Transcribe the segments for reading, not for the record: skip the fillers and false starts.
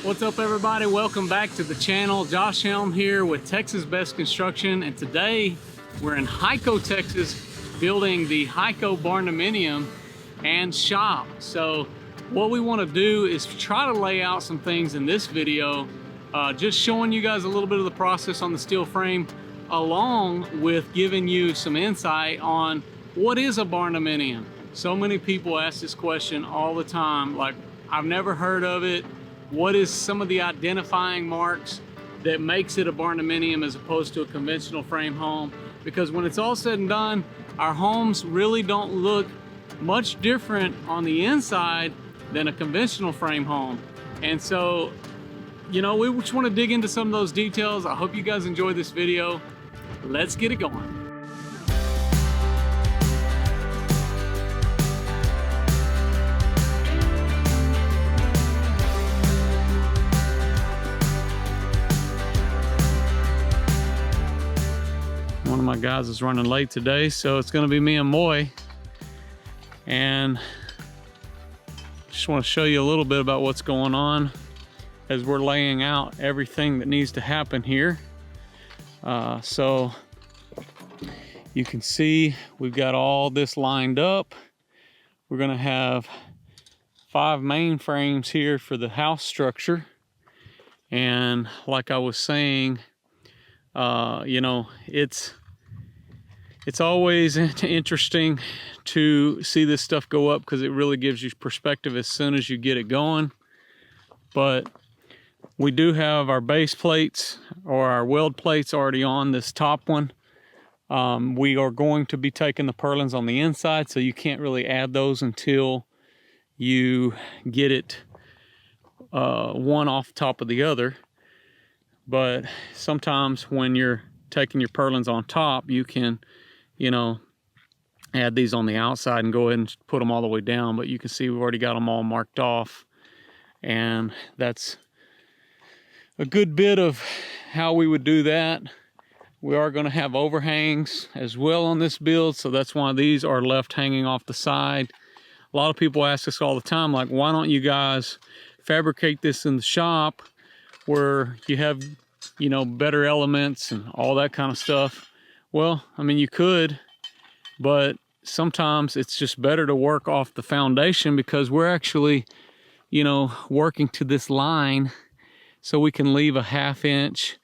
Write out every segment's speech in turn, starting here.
What's up, everybody? Welcome back to the channel. Josh Helm here with Texas Best Construction, and today we're in Hico, Texas, building the Hico Barndominium and shop. So what we want to do is try to lay out some things in this video, just showing you guys a little bit of the process on the steel frame, along with giving you some insight on what is a barndominium. So many people ask this question all the time, like, I've never heard of it. What is some of the identifying marks that makes it a barndominium as opposed to a conventional frame home? Because when it's all said and done, our homes really don't look much different on the inside than a conventional frame home. And so, you know, we just want to dig into some of those details. I hope you guys enjoy this video. Let's get it going. One of my guys is running late today, so it's going to be me and Moy. And just want to show you a little bit about what's going on as we're laying out everything that needs to happen here. So you can see we've got all this lined up. We're going to have 5 main frames here for the house structure. And like I was saying, you know, it's always interesting to see this stuff go up because it really gives you perspective as soon as you get it going. But we do have our base plates or our weld plates already on this top one. We are going to be taking the purlins on the inside, so you can't really add those until you get it one off top of the other. But sometimes when you're taking your purlins on top, you can, you know, add these on the outside and go ahead and put them all the way down. But you can see we've already got them all marked off, and that's a good bit of how we would do that. We are going to have overhangs as well on this build, so that's why these are left hanging off the side. A lot of people ask us all the time, like, why don't you guys fabricate this in the shop where you have, you know, better elements and all that kind of stuff? Well, I mean, you could, but sometimes it's just better to work off the foundation because we're actually, you know, working to this line so we can leave a 1/2 inch,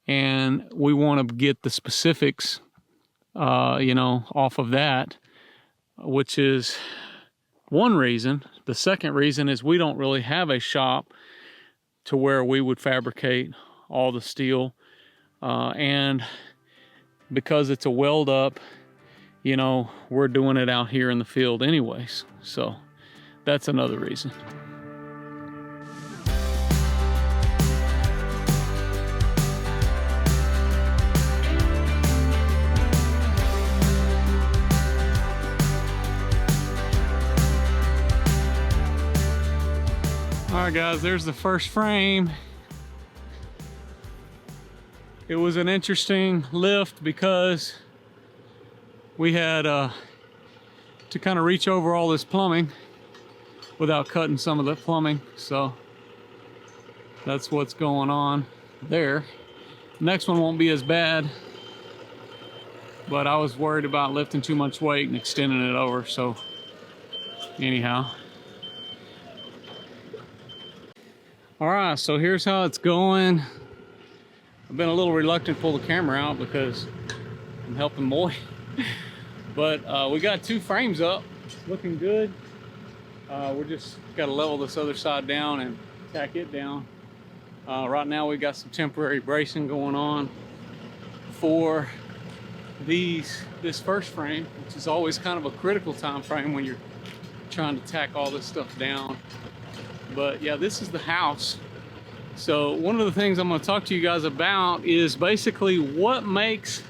and we want to get the specifics, you know, off of that, which is one reason. The second reason is we don't really have a shop to where we would fabricate all the steel, and because it's a weld up, you know, we're doing it out here in the field anyways. So that's another reason. All right, guys, there's the first frame. It was an interesting lift because we had to kind of reach over all this plumbing without cutting some of the plumbing. So that's what's going on there. Next one won't be as bad, but I was worried about lifting too much weight and extending it over. So anyhow. All right, so here's how it's going. I've been a little reluctant to pull the camera out because I'm helping Moy. But we got 2 frames up, looking good. We're just got to level this other side down and tack it down. Right now we got some temporary bracing going on for this first frame, which is always kind of a critical time frame when you're trying to tack all this stuff down. But yeah, this is the house. So one of the things I'm going to talk to you guys about is basically what makes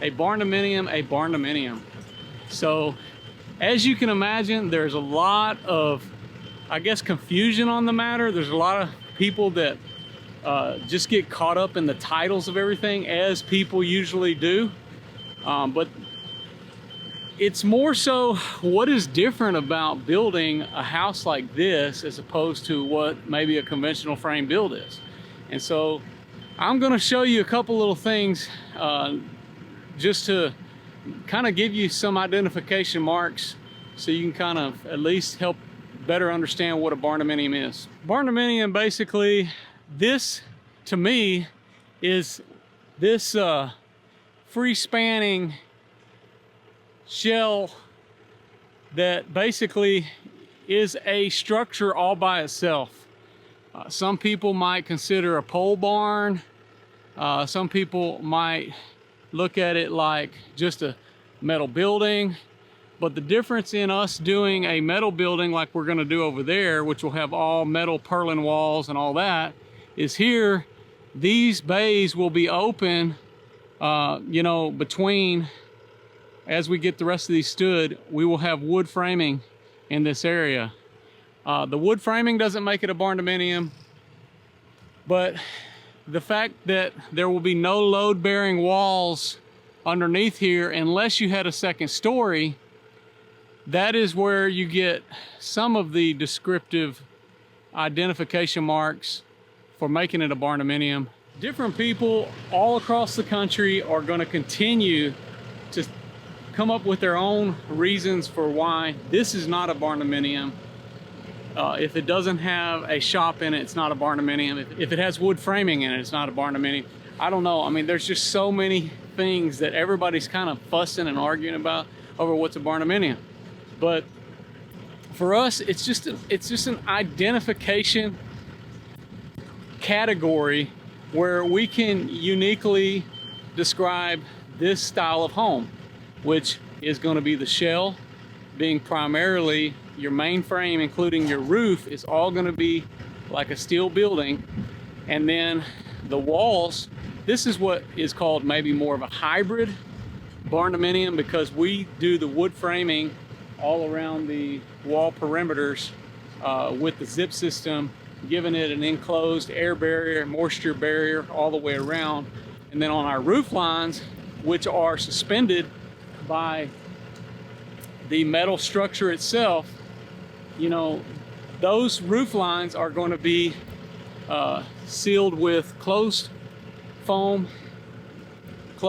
a barndominium a barndominium. So as you can imagine, there's a lot of, I guess, confusion on the matter. There's a lot of people that just get caught up in the titles of everything, as people usually do. But it's more so what is different about building a house like this as opposed to what maybe a conventional frame build is. And so I'm going to show you a couple little things just to kind of give you some identification marks so you can kind of at least help better understand what a barndominium is. Barndominium, basically, this to me is this free spanning shell that basically is a structure all by itself. Some people might consider a pole barn. Some people might look at it like just a metal building. But the difference in us doing a metal building like we're going to do over there, which will have all metal purlin walls and all that, is here these bays will be open, you know, between, as we get the rest of these stood, we will have wood framing in this area. The wood framing doesn't make it a barndominium, but the fact that there will be no load-bearing walls underneath here unless you had a second story, that is where you get some of the descriptive identification marks for making it a barndominium. Different people all across the country are going to continue to come up with their own reasons for why this is not a barndominium. If it doesn't have a shop in it, it's not a barndominium. If it has wood framing in it, it's not a barndominium. I don't know. I mean, there's just so many things that everybody's kind of fussing and arguing about over what's a barndominium. But for us, it's just an identification category where we can uniquely describe this style of home, which is going to be the shell being primarily your main frame, including your roof, is all going to be like a steel building. And then the walls, this is what is called maybe more of a hybrid barndominium, because we do the wood framing all around the wall perimeters with the zip system, giving it an enclosed air barrier, moisture barrier all the way around. And then on our roof lines, which are suspended by the metal structure itself, you know, those roof lines are going to be sealed with closed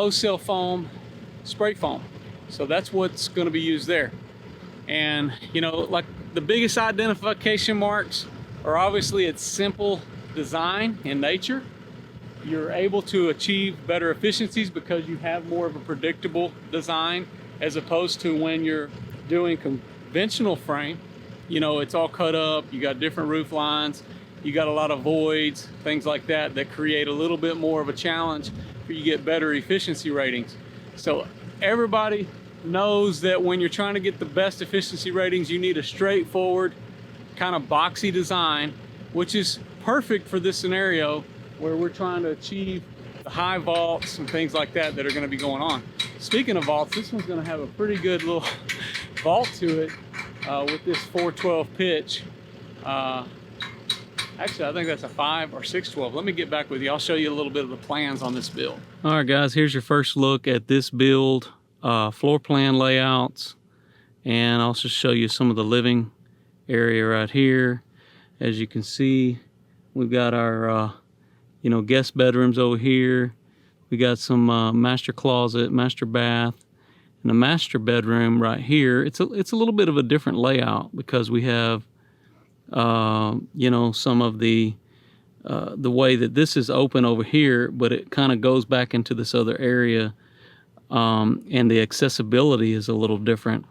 cell foam, spray foam. So that's what's going to be used there. And, you know, like the biggest identification marks are obviously its simple design in nature. You're able to achieve better efficiencies because you have more of a predictable design, as opposed to when you're doing conventional frame. You know, it's all cut up, you got different roof lines, you got a lot of voids, things like that, that create a little bit more of a challenge for you to get better efficiency ratings. So everybody knows that when you're trying to get the best efficiency ratings, you need a straightforward kind of boxy design, which is perfect for this scenario where we're trying to achieve the high vaults and things like that that are going to be going on. Speaking of vaults, this one's going to have a pretty good little vault to it with this 412 pitch. Actually, I think that's a 5 or 612. Let me get back with you. I'll show you a little bit of the plans on this build. All right, guys, here's your first look at this build, floor plan layouts, and I'll just show you some of the living area right here. As you can see, we've got our you know, guest bedrooms over here. We got some master closet, master bath, and a master bedroom right here. It's a little bit of a different layout because we have you know, some of the way that this is open over here, but it kind of goes back into this other area, and the accessibility is a little different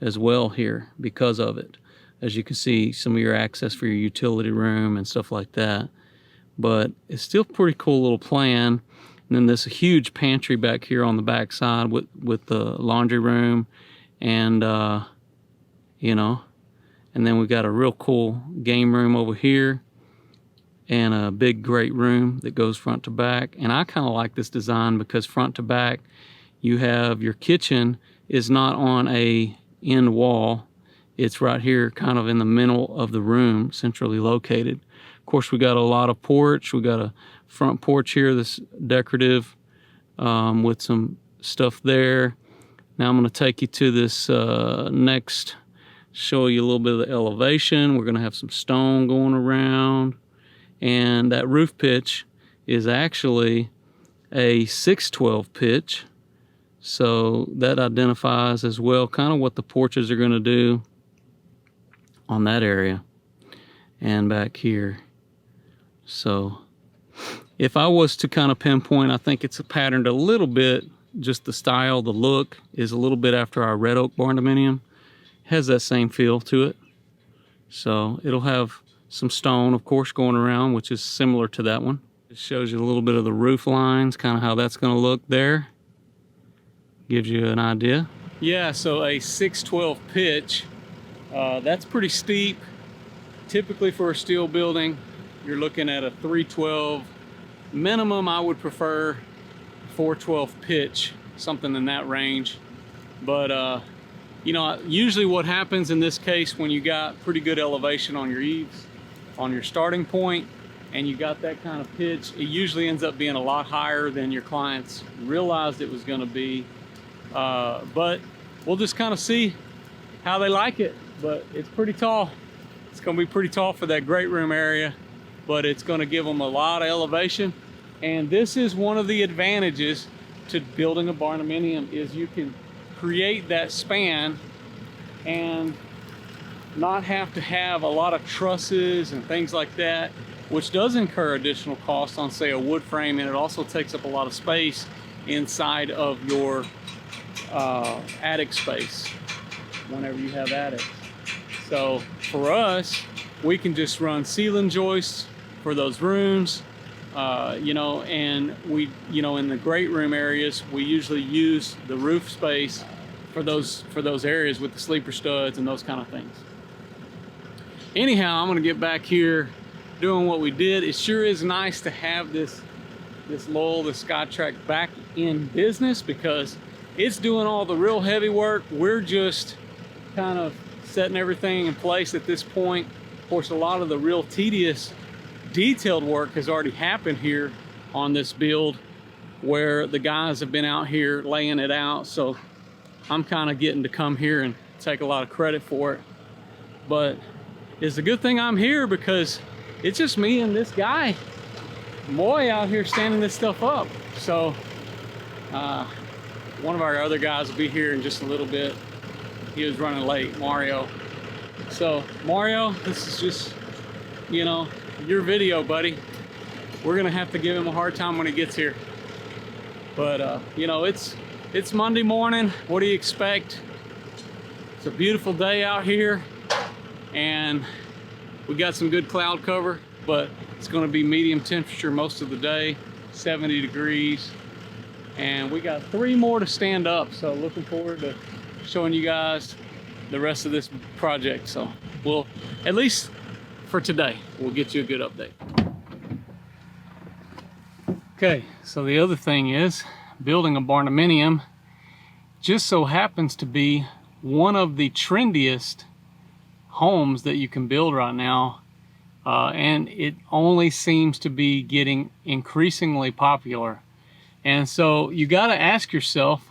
as well here because of it. As you can see, some of your access for your utility room and stuff like that. But it's still a pretty cool little plan. And then there's a huge pantry back here on the back side with the laundry room, and you know, and then we've got a real cool game room over here and a big great room that goes front to back. And I kind of like this design because front to back, you have your kitchen is not on a end wall. It's right here kind of in the middle of the room, centrally located. Of course, we got a lot of porch. We got a front porch here that's decorative with some stuff there. Now I'm going to take you to this next, show you a little bit of the elevation. We're going to have some stone going around, and that roof pitch is actually a 612 pitch, so that identifies as well kind of what the porches are going to do on that area and back here. So if I was to kind of pinpoint, I think it's patterned a little bit, just the style, the look is a little bit after our red oak Barndominium. Has that same feel to it. So it'll have some stone, of course, going around, which is similar to that one. It shows you a little bit of the roof lines, kind of how that's going to look there. Gives you an idea. Yeah, so a 612 pitch, that's pretty steep. Typically for a steel building, you're looking at a 312. Minimum, I would prefer 412 pitch, something in that range. But you know, usually what happens in this case when you got pretty good elevation on your eaves, on your starting point, and you got that kind of pitch, it usually ends up being a lot higher than your clients realized it was going to be. But we'll just kind of see how they like it. But it's pretty tall. It's going to be pretty tall for that great room area, but it's going to give them a lot of elevation. And this is one of the advantages to building a Barndominium, is you can create that span and not have to have a lot of trusses and things like that, which does incur additional costs on, say, a wood frame, and it also takes up a lot of space inside of your attic space whenever you have attics. So for us, we can just run ceiling joists for those rooms, you know, and we, you know, in the great room areas, we usually use the roof space for those areas with the sleeper studs and those kind of things. Anyhow, I'm gonna get back here doing what we did. It sure is nice to have this Lowell, the SkyTrack, back in business, because it's doing all the real heavy work. We're just kind of setting everything in place at this point. Of course, a lot of the real tedious, detailed work has already happened here on this build, where the guys have been out here laying it out. So I'm kind of getting to come here and take a lot of credit for it. But it's a good thing I'm here, because it's just me and this guy, Moy, out here standing this stuff up. So one of our other guys will be here in just a little bit. He was running late, Mario. So Mario, this is just, you know, your video, buddy. We're gonna have to give him a hard time when he gets here. But you know, it's Monday morning. What do you expect? It's a beautiful day out here, and we got some good cloud cover, but it's going to be medium temperature most of the day, 70 degrees. And we got 3 more to stand up, so looking forward to showing you guys the rest of this project. So we'll, at least for today, we'll get you a good update. Okay, so the other thing is, building a Barndominium just so happens to be one of the trendiest homes that you can build right now, and it only seems to be getting increasingly popular. And so you got to ask yourself,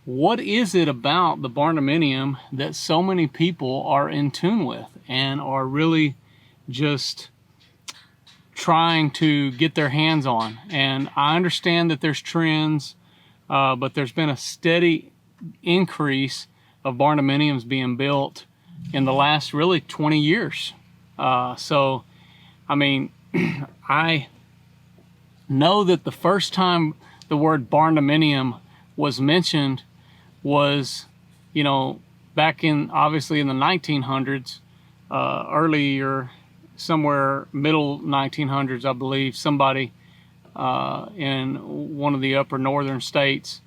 what is it about the Barndominium that so many people are in tune with and are really just trying to get their hands on? And I understand that there's trends, but there's been a steady increase of Barndominiums being built in the last really 20 years. So, I mean, I know that the first time the word Barndominium was mentioned was, you know, back in, obviously in the 1900s, earlier, somewhere middle 1900s, I believe, somebody in one of the upper northern states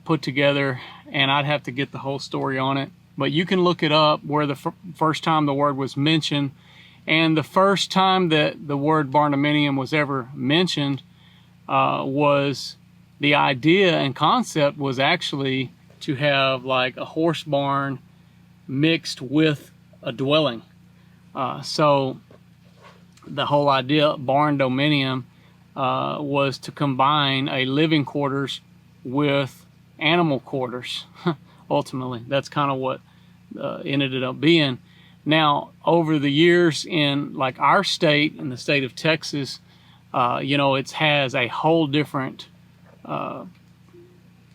put together, and I'd have to get the whole story on it, but you can look it up, where the first time the word was mentioned. And the first time that the word Barndominium was ever mentioned was, the idea and concept was actually to have like a horse barn mixed with a dwelling. So the whole idea of Barndominium was to combine a living quarters with animal quarters. Ultimately, that's kind of what it ended up being. Now, over the years in like our state, in the state of Texas, you know, it has a whole different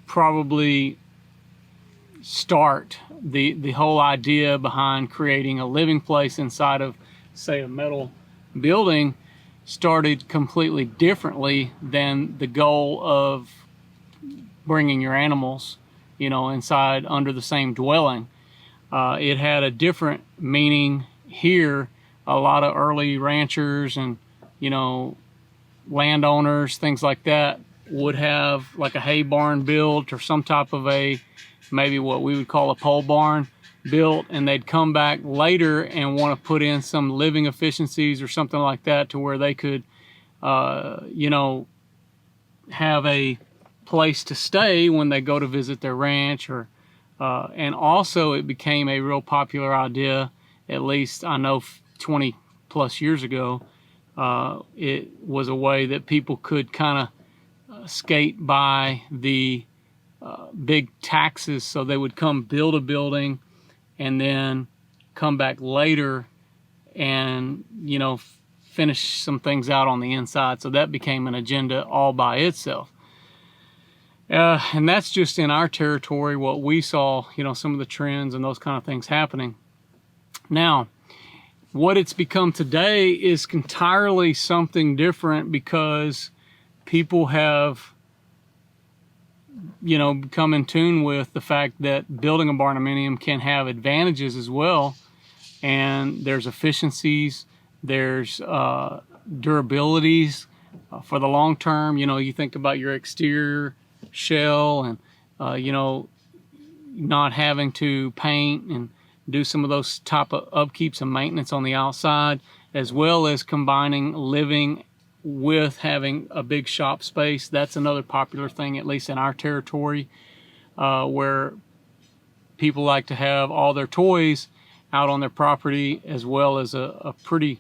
probably start. The whole idea behind creating a living place inside of, say, a metal building started completely differently than the goal of bringing your animals, you know, inside under the same dwelling. It had a different meaning here. A lot of early ranchers and, you know, landowners, things like that, would have like a hay barn built or some type of a, maybe what we would call a pole barn built, and they'd come back later and want to put in some living efficiencies or something like that to where they could, you know, have a place to stay when they go to visit their ranch. Or and also it became a real popular idea, at least I know 20 plus years ago. It was a way that people could kind of skate by the big taxes, so they would come build a building and then come back later and, you know, finish some things out on the inside. So that became an agenda all by itself. And that's just in our territory, what we saw, you know, some of the trends and those kind of things happening. Now, what it's become today is entirely something different, because people have, you know, become in tune with the fact that building a barndominium can have advantages as well. And there's efficiencies, there's durabilities for the long term. You know, you think about your exterior shell and, you know, not having to paint and do some of those type of upkeeps and maintenance on the outside, as well as combining living with having a big shop space. That's another popular thing, at least in our territory, where people like to have all their toys out on their property, as well as a pretty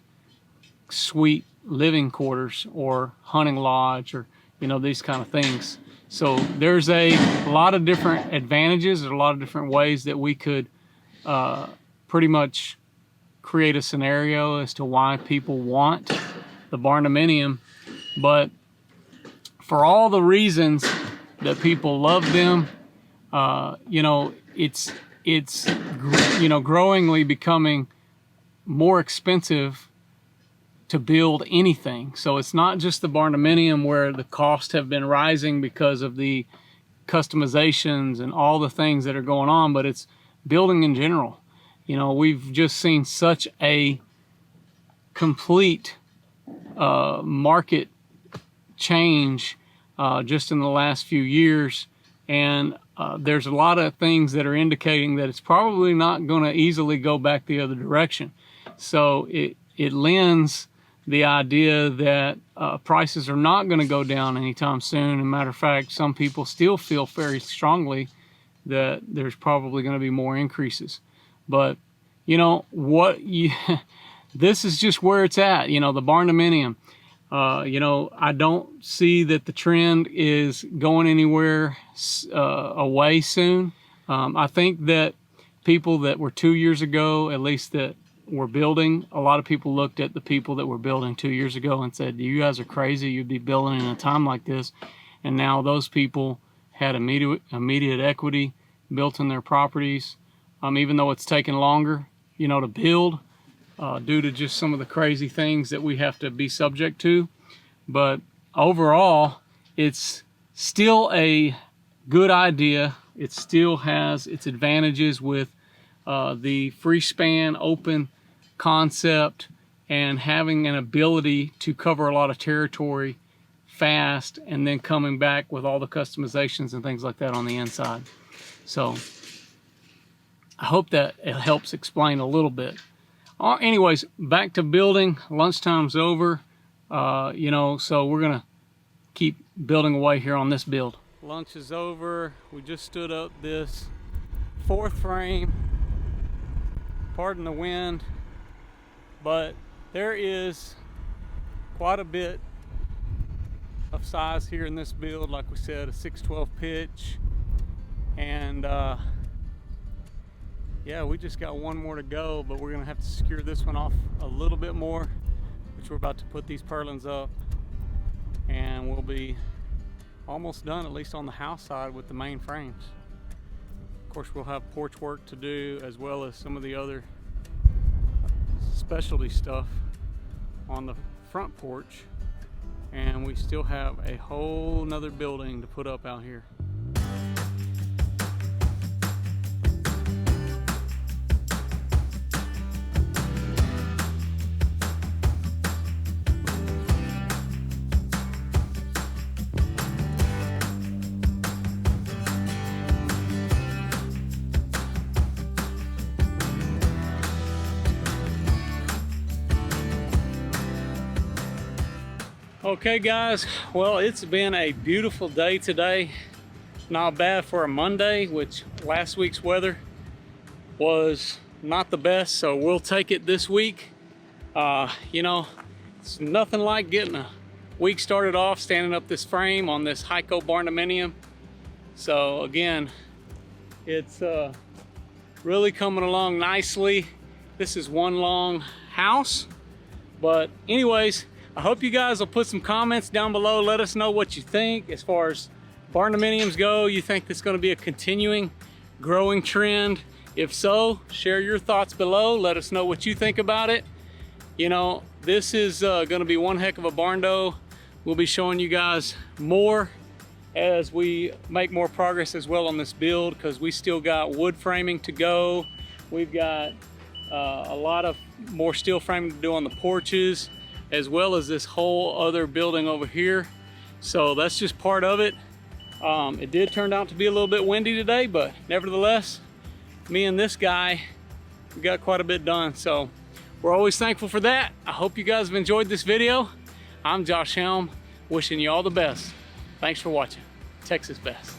sweet living quarters or hunting lodge, or, you know, these kind of things. So there's a lot of different advantages. There's a lot of different ways that we could pretty much create a scenario as to why people want the barndominium. But for all the reasons that people love them, you know, it's you know, growingly becoming more expensive to build anything. So it's not just the barndominium where the costs have been rising because of the customizations and all the things that are going on, but it's building in general. You know, we've just seen such a complete market change just in the last few years, and there's a lot of things that are indicating that it's probably not going to easily go back the other direction. So it lends the idea that prices are not going to go down anytime soon. As a matter of fact, some people still feel very strongly that there's probably going to be more increases. But, you know, this is just where it's at, you know, the barndominium. You know, I don't see that the trend is going anywhere away soon. I think that people that were 2 years ago, at least that were building, a lot of people looked at the people that were building 2 years ago and said, you guys are crazy, you'd be building in a time like this. And now those people had immediate equity built in their properties, even though it's taken longer, you know, to build, due to just some of the crazy things that we have to be subject to. But overall, it's still a good idea. It still has its advantages with the free span open concept and having an ability to cover a lot of territory fast, and then coming back with all the customizations and things like that on the inside. So I hope that it helps explain a little bit. Anyways, back to building. Lunchtime's over, you know, so we're gonna keep building away here on this build. Lunch is over. We just stood up this fourth frame. Pardon the wind, but there is quite a bit of size here in this build. Like we said, a 612 pitch, And yeah, we just got one more to go, but we're gonna have to secure this one off a little bit more, which we're about to put these purlins up, and we'll be almost done, at least on the house side, with the main frames. Of course, we'll have porch work to do, as well as some of the other specialty stuff on the front porch, and we still have a whole nother building to put up out here. Okay guys, well, it's been a beautiful day today. Not bad for a Monday, which last week's weather was not the best, so we'll take it this week. You know, it's nothing like getting a week started off standing up this frame on this Hico Barndominium. So again, it's really coming along nicely. This is one long house, but anyways, I hope you guys will put some comments down below. Let us know what you think as far as barndominiums go. You think this is going to be a continuing growing trend? If so, share your thoughts below. Let us know what you think about it. You know, this is going to be one heck of a barndo. We'll be showing you guys more as we make more progress as well on this build, because we still got wood framing to go. We've got a lot of more steel framing to do on the porches, as well as this whole other building over here. So that's just part of it. It did turn out to be a little bit windy today, but nevertheless, me and this guy, we got quite a bit done. So we're always thankful for that. I hope you guys have enjoyed this video. I'm Josh Helm, wishing you all the best. Thanks for watching. Texas Best.